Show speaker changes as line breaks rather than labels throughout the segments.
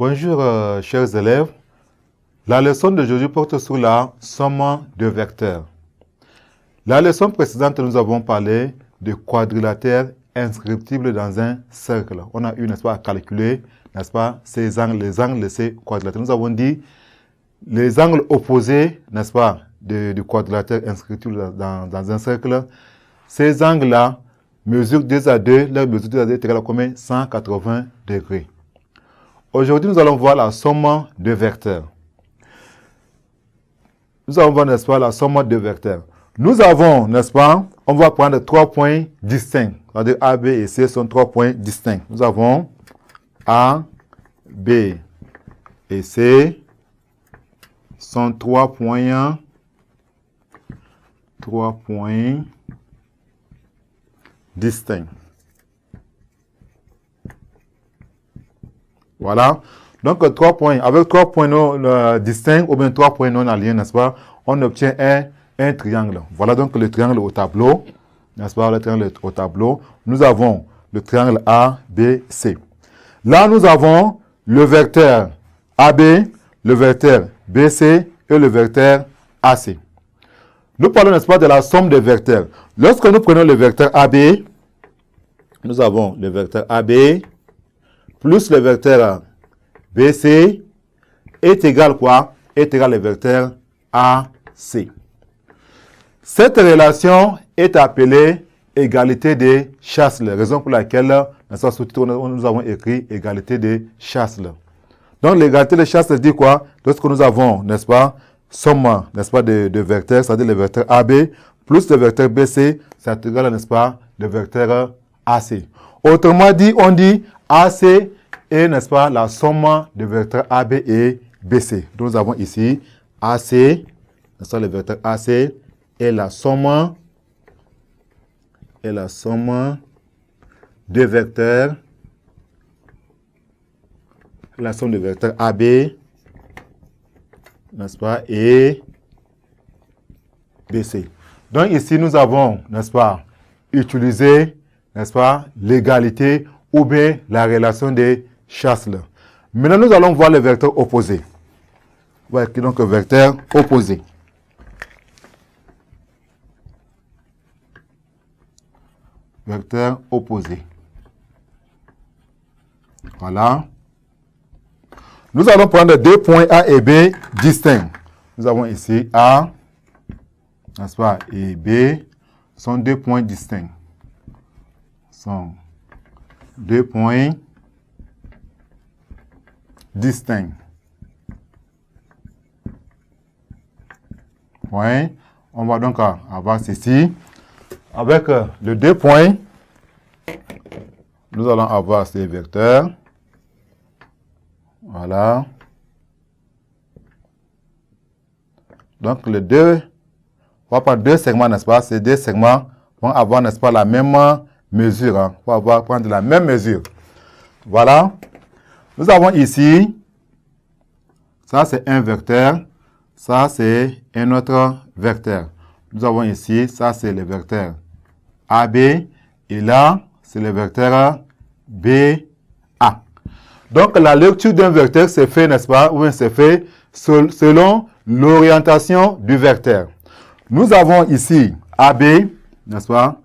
Bonjour chers élèves. La leçon d'aujourd'hui porte sur la somme de vecteurs. La leçon précédente, nous avons parlé de quadrilatères inscriptibles dans un cercle. On a eu, n'est-ce pas, à calculer, n'est-ce pas, ces angles, les angles de ces quadrilatères. Nous avons dit les angles opposés, n'est-ce pas, du quadrilatère inscriptible dans un cercle. Ces angles-là mesurent 2 à 2, leur mesure 2 à 2 est égale à combien? 180 degrés. Aujourd'hui, nous allons voir la somme de vecteurs. Nous allons voir, n'est-ce pas, la somme de vecteurs. Nous avons, n'est-ce pas, on va prendre 3 points distincts. C'est-à-dire A, B et C sont 3 points distincts. Nous avons A, B et C sont 3 points distincts. Voilà. Donc, 3 points. Avec 3 points non distincts ou bien 3 points non alignés, n'est-ce pas, on obtient un triangle. Voilà donc le triangle au tableau. N'est-ce pas, le triangle au tableau. Nous avons le triangle A, B, C. Là, nous avons le vecteur AB, le vecteur BC et le vecteur AC. Nous parlons, n'est-ce pas, de la somme des vecteurs. Lorsque nous prenons le vecteur AB, nous avons le vecteur AB plus le vecteur BC est égal quoi? Est égal au vecteur AC. Cette relation est appelée égalité de Chasles, raison pour laquelle dans ce sous-titre nous avons écrit égalité de Chasles. Donc l'égalité de Chasles dit quoi? Lorsque nous avons, n'est-ce pas, somme, n'est-ce pas, de vecteurs, c'est-à-dire le vecteur AB plus le vecteur BC, c'est égal, n'est-ce pas, le vecteur AC. Autrement dit, on dit AC est, n'est-ce pas, la somme de vecteurs AB et BC. Donc nous avons ici AC, n'est-ce pas, le vecteur AC est la somme de vecteurs, la somme de vecteurs AB, n'est-ce pas, et BC. Donc ici nous avons, n'est-ce pas, utilisé, n'est-ce pas, l'égalité ou bien la relation des Chasles. Maintenant, nous allons voir le vecteur opposé. Voilà, donc le vecteur opposé. Vecteur opposé. Voilà. Nous allons prendre 2 points A et B distincts. Nous avons ici A, n'est-ce pas, et B sont 2 points distincts. Sont 2 points distincts. Point. On va donc avoir ceci. Avec les 2 points, nous allons avoir ces vecteurs. Voilà. Donc les deux, on va prendre 2 segments, n'est-ce pas? Ces 2 segments vont avoir, n'est-ce pas, la même mesure. Hein? On va prendre la même mesure. Voilà. Nous avons ici, ça c'est un vecteur, ça c'est un autre vecteur. Nous avons ici, ça c'est le vecteur AB, et là, c'est le vecteur BA. Donc la lecture d'un vecteur se fait, n'est-ce pas, ou bien se fait selon l'orientation du vecteur. Nous avons ici AB, n'est-ce pas,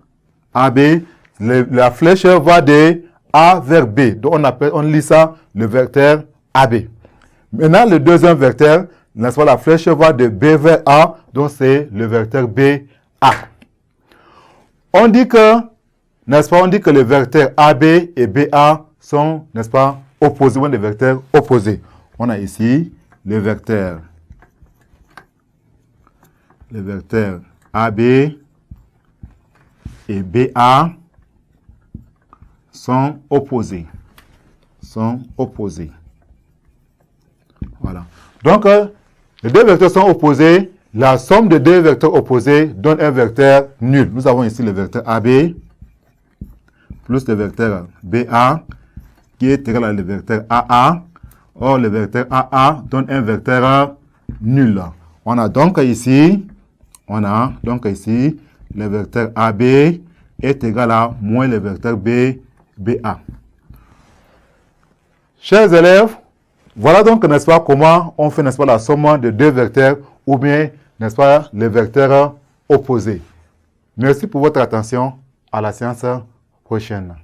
AB, la flèche va de A vers B. Donc on lit ça le vecteur AB. Maintenant, le deuxième vecteur, n'est-ce pas, la flèche va de B vers A, donc c'est le vecteur BA. On dit que, n'est-ce pas, on dit que les vecteurs AB et BA sont, n'est-ce pas, opposés, ou des vecteurs opposés. On a ici le vecteur AB et BA sont opposés. Voilà. Donc, les 2 vecteurs sont opposés. La somme de 2 vecteurs opposés donne un vecteur nul. Nous avons ici le vecteur AB plus le vecteur BA qui est égal à le vecteur AA. Or, le vecteur AA donne un vecteur nul. On a donc ici le vecteur AB est égal à moins le vecteur BA. Chers élèves, Voilà donc, n'est-ce pas, comment on fait, n'est-ce pas, la somme de deux vecteurs ou bien, n'est-ce pas, les vecteurs opposés. Merci pour votre attention. À la séance prochaine.